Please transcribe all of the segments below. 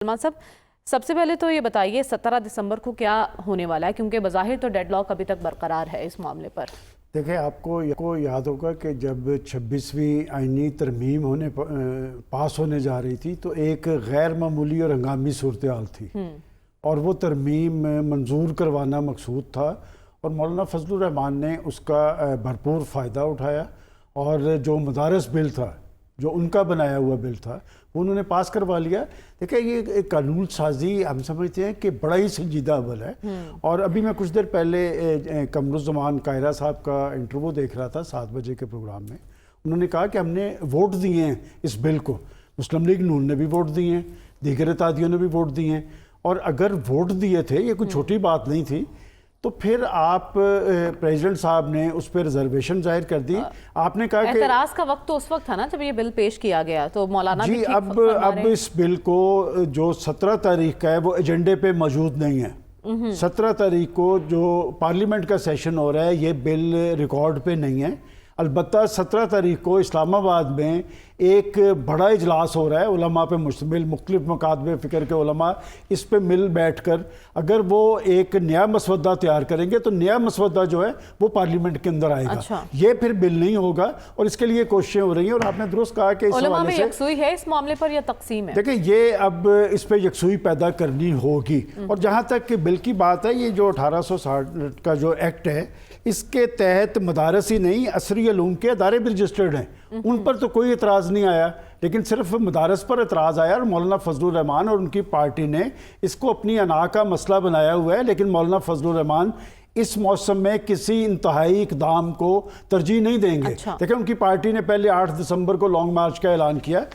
सलमान साहब, सबसे पहले तो ये बताइए 17 दिसंबर को क्या होने वाला है, क्योंकि बज़ाहिर तो डेडलॉक अभी तक बरकरार है इस मामले पर। देखिए, आपको याद होगा कि जब 26वीं आईनी तरमीम पास होने जा रही थी तो एक गैर मामूली और हंगामी सूरत हाल थी और वो तरमीम मंजूर करवाना मकसूद था और मौलाना फजलुर रहमान ने उसका भरपूर फ़ायदा उठाया और जो मदारस बिल था, जो उनका बनाया हुआ बिल था, वो उन्होंने पास करवा लिया। देखिए, ये कानून साजी हम समझते हैं कि बड़ा ही संजीदा अमल है। और अभी मैं कुछ देर पहले कमरुज़्ज़मान कायरा साहब का इंटरव्यू देख रहा था 7 बजे के प्रोग्राम में। उन्होंने कहा कि हमने वोट दिए हैं इस बिल को, मुस्लिम लीग नून ने भी वोट दिए हैं, दीगर इत्तेहादियों ने भी वोट दिए हैं, और अगर वोट दिए थे, ये कोई छोटी बात नहीं थी, तो फिर आप प्रेसिडेंट साहब ने उस पर रिजर्वेशन जाहिर कर दी। आपने कहा कि एतराज़ का वक्त तो उस वक्त था ना जब ये बिल पेश किया गया, तो मौलाना जी भी अब इस बिल को जो 17 तारीख का है वो एजेंडे पे मौजूद नहीं है। 17 तारीख को जो पार्लियामेंट का सेशन हो रहा है, ये बिल रिकॉर्ड पे नहीं है। अलबत्ता 17 तारीख को इस्लामाबाद में एक बड़ा इजलास हो रहा है उलमा पे मुश्तमिल, मुख्तलिफ मकातबे फ़िक्र के उलमा इस पे मिल बैठ कर अगर वो एक नया मसवदा तैयार करेंगे तो नया मसवदा जो है वो पार्लियामेंट के अंदर आएगा। अच्छा। ये फिर बिल नहीं होगा और इसके लिए कोशिशें हो रही हैं। और आपने दुरुस्त कहा कि इस उलमा हवाले में से यकसुई है इस मामले पर या तकसीम है? देखिए, ये अब इस पे यकसुई पैदा करनी होगी। और जहाँ तक कि बिल की बात है, ये जो 1860 का जो एक्ट है, इसके तहत मदारस ही नहीं असरी अलूम के अदारे भी रजिस्टर्ड हैं, उन पर तो कोई एतराज़ नहीं आया, लेकिन सिर्फ मदारस पर एतराज़ आया और मौलाना फजलुर रहमान और उनकी पार्टी ने इसको अपनी अना का मसला बनाया हुआ है। लेकिन मौलाना फजलुर रहमान इस मौसम में किसी इंतहाई इकदाम को तरजीह नहीं देंगे। अच्छा। देखिए, उनकी पार्टी ने पहले 8 दिसंबर को लॉन्ग मार्च का ऐलान किया।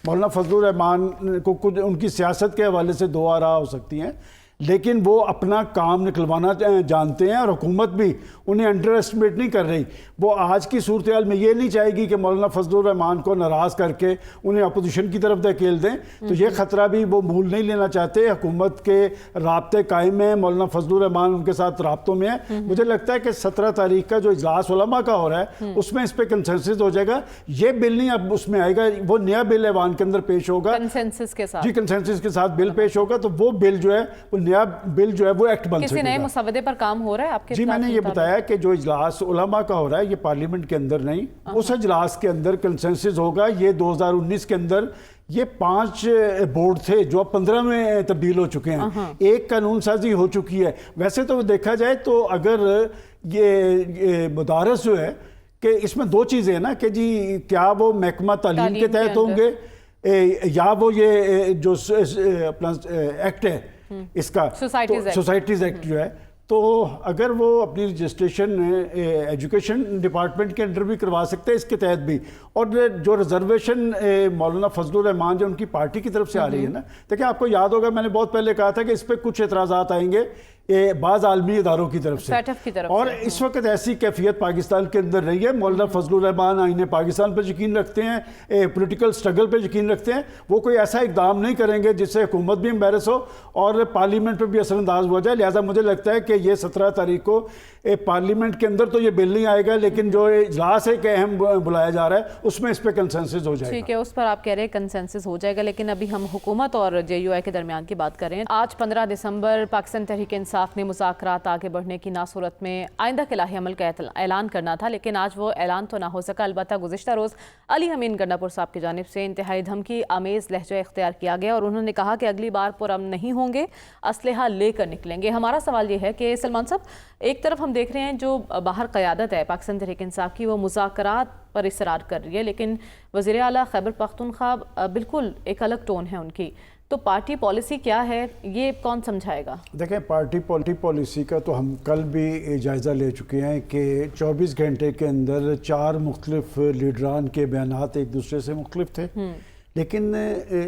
मौलाना फजलुर रहमान को कुछ उनकी सियासत के हवाले से दो आरा हो सकती हैं, लेकिन वो अपना काम निकलवाना जानते हैं और हुकूमत भी उन्हें अंडर एस्टिमेट नहीं कर रही। वो आज की सूरत हाल में ये नहीं चाहेगी कि मौलाना फजलुर रहमान को नाराज़ करके उन्हें अपोजिशन की तरफ धकेल दें, तो ये ख़तरा भी वो भूल नहीं लेना चाहते। हुकूमत के राब्ते कायम हैं, मौलाना फजलुर रहमान उनके साथ राब्तों में है। मुझे लगता है कि 17 तारीख का जो इजलास उलमा का हो रहा है उसमें इस पर कंसेंसस हो जाएगा। ये बिल नहीं अब उसमें आएगा, वो नया बिल ऐवान के अंदर पेश होगा कंसेंसस के साथ। जी, कंसेंसस के साथ बिल पेश होगा, तो वो बिल जो है, वो नया बिल जो है वो एक्ट बन किसी नए मुसवदे पर काम हो रहा है आपके? जी, मैंने ये बताया कि जो इजलास उलमा का हो रहा है ये पार्लियामेंट के अंदर नहीं, उस इजलास के अंदर कंसेंसस होगा। ये 2019 के अंदर ये 5 बोर्ड थे जो अब 15 में तब्दील हो चुके हैं। एक कानून साजी हो चुकी है। वैसे तो देखा जाए तो अगर ये मदारस जो है कि इसमें दो चीज़ें हैं ना कि जी, क्या वो महकमा तालीम के तहत होंगे या वो ये जो अपना एक्ट है इसका सोसाइटीज़ एक्ट जो है, तो अगर वो अपनी रजिस्ट्रेशन एजुकेशन डिपार्टमेंट के अंडर भी करवा सकते हैं इसके तहत भी। और जो रिजर्वेशन मौलाना फजलुर रहमान जो उनकी पार्टी की तरफ से आ रही है ना, देखिए आपको याद होगा मैंने बहुत पहले कहा था कि इस पर कुछ एतराज़ात आएंगे बाज़ आलमी इदारों की तरफ से, और इस वक्त ऐसी कैफियत पाकिस्तान के अंदर रही है। मौलाना फजलुर रहमान आईने पाकिस्तान पर यकीन रखते हैं, पॉलिटिकल स्ट्रगल पर यकीन रखते हैं। वो कोई ऐसा इकदाम नहीं करेंगे जिससे हुकूमत भी एम्बेरस हो और पार्लियामेंट पर भी असरअंदाज हो जाए। लिहाजा मुझे लगता है कि ये 17 तारीख को पार्लियामेंट के अंदर तो ये बिल नहीं आएगा, लेकिन जो इजलास है कि अहम बुलाया जा रहा है उसमें इस पर कंसेंसस हो जाएगा। ठीक है, उस पर आप कह रहे हैं कंसेंसस हो जाएगा, लेकिन अभी हम हुकूमत और JUI के दरमियान की बात कर रहे हैं। आज 15 दिसंबर पाकिस्तान तहरीक इंसाफ ने मुज़ाकरात आगे बढ़ने की ना सूरत में आइंदा के लाही अमल का ऐलान करना था, लेकिन आज वो ऐलान तो ना हो सका। अलबत्ता गुज़िश्ता रोज़ अली अमीन गंडापुर साहब की जानिब से इंतहाई धमकी आमेज़ लहजा इख्तियार किया गया और उन्होंने कहा कि अगली बार पुरअमन नहीं होंगे, असलहा लेकर निकलेंगे। हमारा सवाल ये है कि सलमान साहब, एक तरफ हम देख रहे हैं जो बाहर क़यादत है पाकिस्तान तहरीक इंसाफ की, वो मुज़ाकरात पर इसरार कर रही है, लेकिन वज़ीर आला खैबर पख्तूनख्वा बिल्कुल एक अलग टोन है उनकी। तो पार्टी पॉलिसी क्या है, ये कौन समझाएगा? देखें, पार्टी पॉलिसी का तो हम कल भी जायज़ा ले चुके हैं कि 24 घंटे के अंदर 4 मुख्तलिफ लीडरान के बयानात एक दूसरे से मुख्तलिफ थे। लेकिन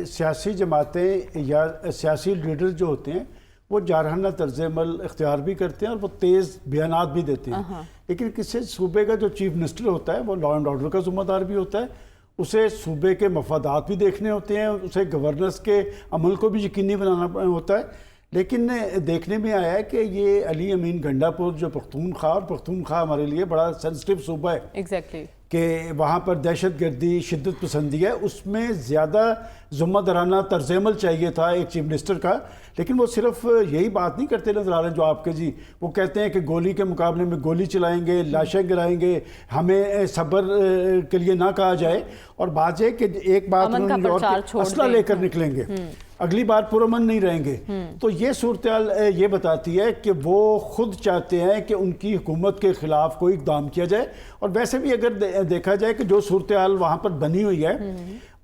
सियासी जमातें या सियासी लीडर जो होते हैं वो जारहाना तर्ज अमल इख्तियार भी करते हैं और वो तेज़ बयानात भी देते हैं। लेकिन किसी सूबे का जो चीफ मिनिस्टर होता है वो लॉ एंड ऑर्डर का ज़िम्मेदार भी होता है, उसे सूबे के मफादात भी देखने होते हैं, उसे गवर्नेंस के अमल को भी यकीनी बनाना होता है। लेकिन देखने में आया है कि ये अली अमीन गंडापुर जो पख्तूनख्वा, और पख्तूनख्वा हमारे लिए बड़ा सेंसिटिव सूबा है। एग्जैक्टली कि वहाँ पर दहशत गर्दी शिद्दत पसंदी है, उसमें ज़्यादा ज़िम्मेदाराना तर्ज़ अमल चाहिए था एक चीफ मिनिस्टर का। लेकिन वो सिर्फ यही बात नहीं करते नजर आ रहे हैं जो आपके जी, वो कहते हैं कि गोली के मुकाबले में गोली चलाएंगे, लाशें गिराएंगे, हमें सब्र के लिए ना कहा जाए। और बात है कि एक बात उन्होंने और कि असला लेकर निकलेंगे, अगली बार पुरअमन नहीं रहेंगे। तो ये सूरत ये बताती है कि वो खुद चाहते हैं कि उनकी हुकूमत के खिलाफ कोई इकदाम किया जाए। और वैसे भी अगर देखा जाए कि जो सूरत हाल वहाँ पर बनी हुई है,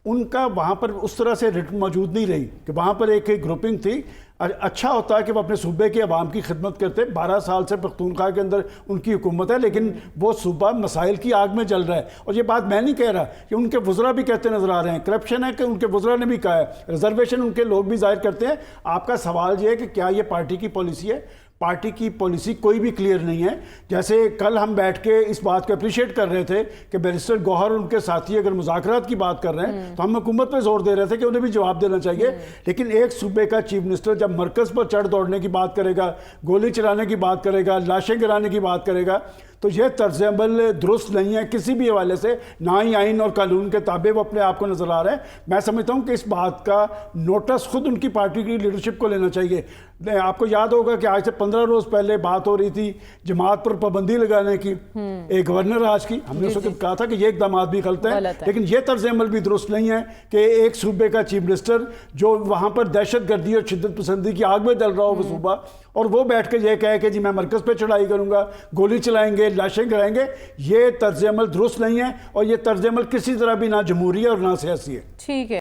उनका वहाँ पर उस तरह से रिटर्न मौजूद नहीं रही कि वहाँ पर एक ग्रुपिंग थी। अच्छा होता है कि वो अपने सूबे के अवाम की खिदमत करते। 12 साल से पख्तूनख्वा के अंदर उनकी हुकूमत है, लेकिन वो सूबा मसाइल की आग में जल रहा है। और ये बात मैं नहीं कह रहा, कि उनके वज़रा भी कहते नज़र आ रहे हैं। करप्शन है कि उनके वज़रा ने भी कहा है, रिजर्वेशन उनके लोग भी जाहिर करते हैं। आपका सवाल ये है कि क्या ये पार्टी की पॉलिसी है? पार्टी की पॉलिसी कोई भी क्लियर नहीं है। जैसे कल हम बैठ के इस बात को अप्रिशिएट कर रहे थे कि बैरिस्टर गौहर और उनके साथी अगर मुज़ाकरात की बात कर रहे हैं तो हम हुकूमत पे जोर दे रहे थे कि उन्हें भी जवाब देना चाहिए। लेकिन एक सूबे का चीफ मिनिस्टर जब मरकज़ पर चढ़ दौड़ने की बात करेगा, गोली चलाने की बात करेगा, लाशें गिराने की बात करेगा, तो यह तर्ज अमल दुरुस्त नहीं है किसी भी हवाले से, ना ही आइन और कानून के ताबे वो अपने आप को नजर आ रहे हैं। मैं समझता हूं कि इस बात का नोटिस खुद उनकी पार्टी की लीडरशिप को लेना चाहिए। आपको याद होगा कि आज से 15 रोज पहले बात हो रही थी जमात पर पाबंदी लगाने की, एक गवर्नर राज की। हमने उस वक्त कहा था कि ये इकदाम भी गलत है, लेकिन यह तर्ज अमल भी दुरुस्त नहीं है कि एक सूबे का चीफ मिनिस्टर जो वहां पर दहशत गर्दी और शिद्दत पसंदी की आग में जल रहा हो वो सूबा, और वो बैठ के ये कहे कि जी मैं मरकज़ पे चढ़ाई करूंगा, गोली चलाएंगे, लाशें गिराएंगे। ये तर्ज अमल दुरुस्त नहीं है, और ये तर्ज अमल किसी तरह भी ना जमहूरी है और ना सियासी है। ठीक है।